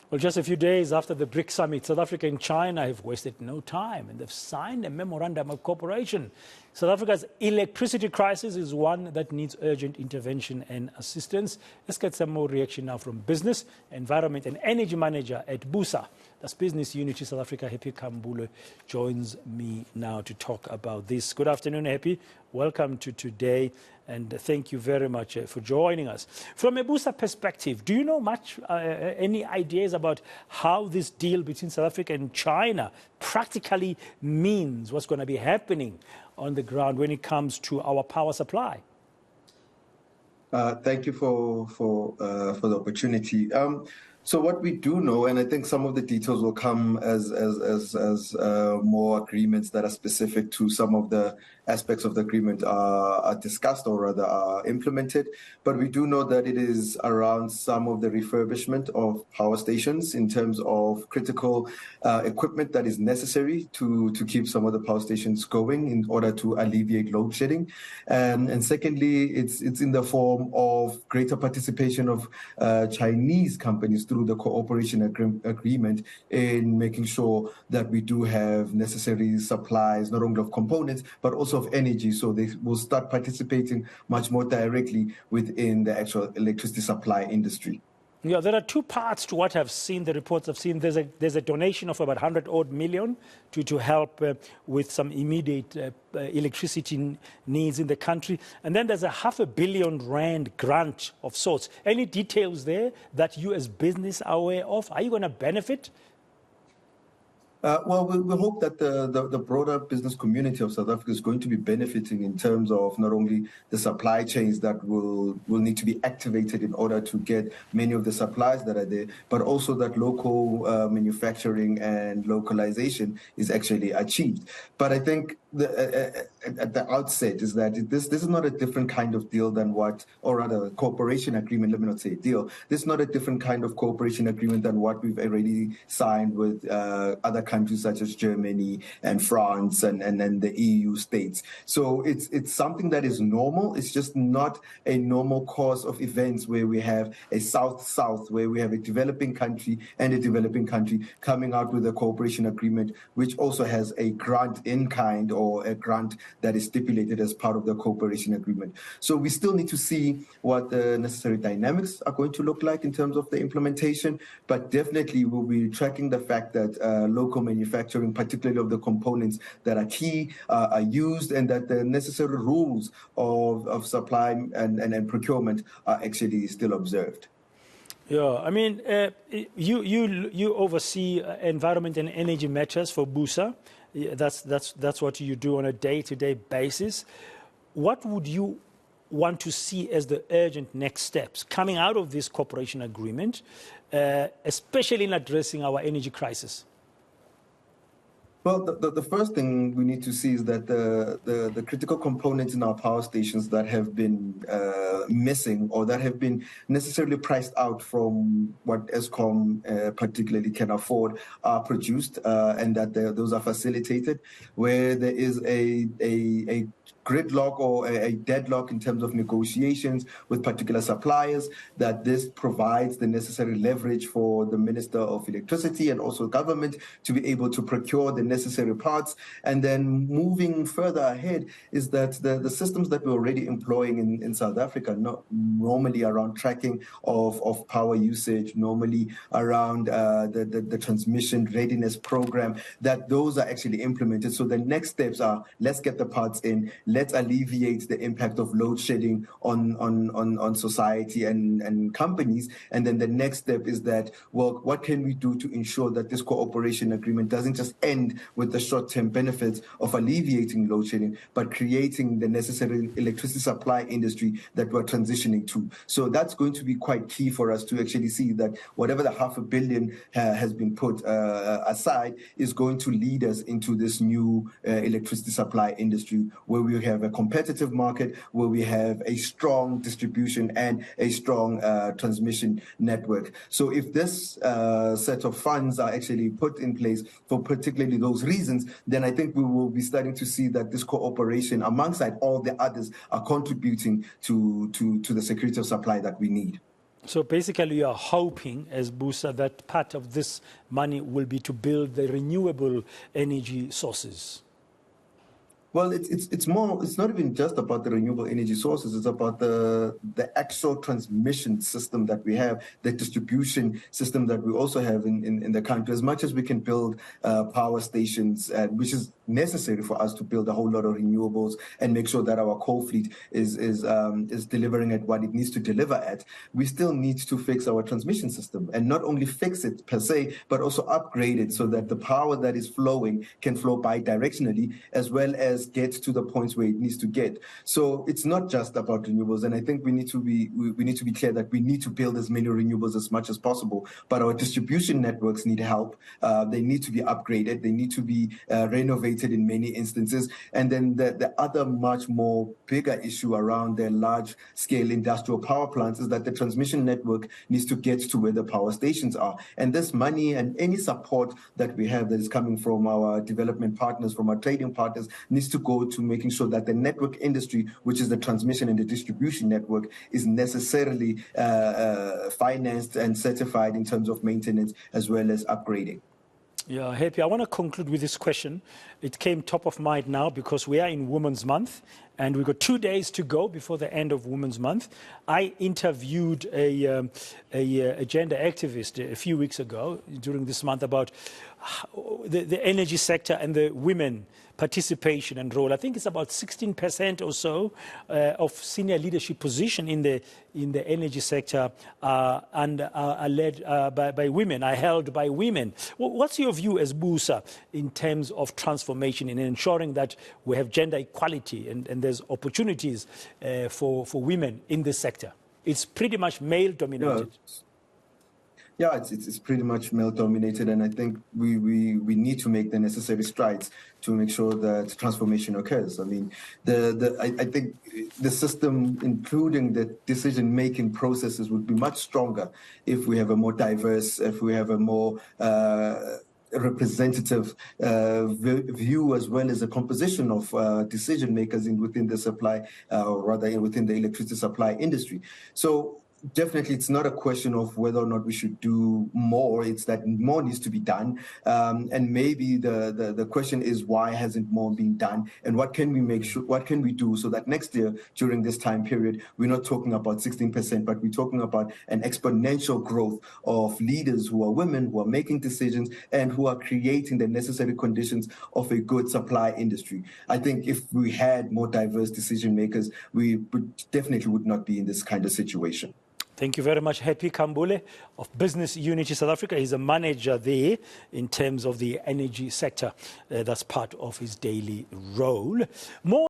Well, just a few days after the BRICS Summit, South Africa and China have wasted no time and they've signed a memorandum of cooperation. South Africa's electricity crisis is one that needs urgent intervention and assistance. Let's get some more reaction now from Business, Environment and Energy Manager at BUSA. That's Business Unity South Africa. Happy Khambule joins me now to talk about this. Good afternoon, Happy. Welcome to today, and thank you very much for joining us. From a BUSA perspective, do you know much, any ideas about how this deal between South Africa and China practically means what's going to be happening on the ground when it comes to our power supply? Thank you for the opportunity. So what we do know, and I think some of the details will come as more agreements that are specific to some of the aspects of the agreement are discussed or rather are implemented. But we do know that it is around some of the refurbishment of power stations in terms of critical equipment that is necessary to keep some of the power stations going in order to alleviate load shedding. And secondly, it's in the form of greater participation of Chinese companies through the cooperation agreement in making sure that we do have necessary supplies, not only of components, but also of energy. So they will start participating much more directly within the actual electricity supply industry. Yeah, there are two parts to what I've seen, the reports I've seen. There's a donation of about 100-odd million to help with some immediate electricity needs in the country. And then there's a R500 million grant of sorts. Any details there that you as business are aware of? Are you going to benefit? Well, we hope that the broader business community of South Africa is going to be benefiting in terms of not only the supply chains that will need to be activated in order to get many of the supplies that are there, but also that local manufacturing and localization is actually achieved. But I think at the outset is that this is not a different kind of deal than what, or rather a cooperation agreement, let me not say deal. This is not a different kind of cooperation agreement than what we've already signed with other countries such as Germany and France and the EU states. So it's something that is normal. It's just not a normal course of events where we have a South-South, where we have a developing country and a developing country coming out with a cooperation agreement, which also has a grant in kind or a grant that is stipulated as part of the cooperation agreement. So we still need to see what the necessary dynamics are going to look like in terms of the implementation, but definitely we'll be tracking the fact that local manufacturing, particularly of the components that are key, are used, and that the necessary rules of supply and procurement are actually still observed. Yeah, I mean, you oversee environment and energy matters for BUSA. That's what you do on a day-to-day basis. What would you want to see as the urgent next steps coming out of this cooperation agreement, especially in addressing our energy crisis? Well, the first thing we need to see is that the critical components in our power stations that have been missing or that have been necessarily priced out from what Eskom particularly can afford are produced, and that those are facilitated. Where there is a gridlock or a deadlock in terms of negotiations with particular suppliers, that this provides the necessary leverage for the Minister of Electricity and also government to be able to procure the necessary parts. And then moving further ahead is that the systems that we're already employing in South Africa, not normally around tracking of power usage, normally around the transmission readiness program, that those are actually implemented. So the next steps are, let's get the parts in, let's alleviate the impact of load shedding on society and companies. And then the next step is that, well, what can we do to ensure that this cooperation agreement doesn't just end with the short-term benefits of alleviating load shedding, but creating the necessary electricity supply industry that we're transitioning to. So that's going to be quite key for us to actually see that whatever the R500 million has been put aside is going to lead us into this new electricity supply industry, where we have a competitive market, where we have a strong distribution and a strong transmission network. So if this set of funds are actually put in place for particularly those reasons, then I think we will be starting to see that this cooperation alongside all the others are contributing to the security of supply that we need. So basically, you are hoping, as Busa, that part of this money will be to build the renewable energy sources. Well, it's more. It's not even just about the renewable energy sources. It's about the actual transmission system that we have, the distribution system that we also have in the country. As much as we can build power stations, which is necessary for us to build a whole lot of renewables and make sure that our coal fleet is delivering at what it needs to deliver at, we still need to fix our transmission system, and not only fix it per se, but also upgrade it so that the power that is flowing can flow bi-directionally, as well as get to the points where it needs to get. So it's not just about renewables, and I think we need to be clear that we need to build as many renewables as much as possible. But our distribution networks need help. They need to be upgraded. They need to be renovated in many instances. And then the other much more bigger issue around the large-scale industrial power plants is that the transmission network needs to get to where the power stations are. And this money and any support that we have that is coming from our development partners, from our trading partners, needs to go to making sure that the network industry, which is the transmission and the distribution network, is necessarily financed and certified in terms of maintenance as well as upgrading. Yeah, Happy. I want to conclude with this question. It came top of mind now because we are in Women's Month and we've got 2 days to go before the end of Women's Month. I interviewed a gender activist a few weeks ago during this month about the energy sector and the women participation and role. I think it's about 16% or so of senior leadership position in the energy sector are led by women, are held by women. What's your view as Busa in terms of transformation in ensuring that we have gender equality and there's opportunities for women in this sector? It's pretty much male dominated. Yeah, it's pretty much male-dominated, and I think we need to make the necessary strides to make sure that transformation occurs. I mean, I think the system, including the decision-making processes, would be much stronger if we have a more diverse, if we have a more representative view, as well as a composition of decision makers within the supply, or rather within the electricity supply industry. So definitely, it's not a question of whether or not we should do more. It's that more needs to be done. And maybe the question is, why hasn't more been done? And what can we make sure, what can we do so that next year, during this time period, we're not talking about 16%, but we're talking about an exponential growth of leaders who are women, who are making decisions, and who are creating the necessary conditions of a good supply industry. I think if we had more diverse decision makers, we definitely would not be in this kind of situation. Thank you very much, Happy Khambule of Business Unity South Africa. He's a manager there in terms of the energy sector. That's part of his daily role. More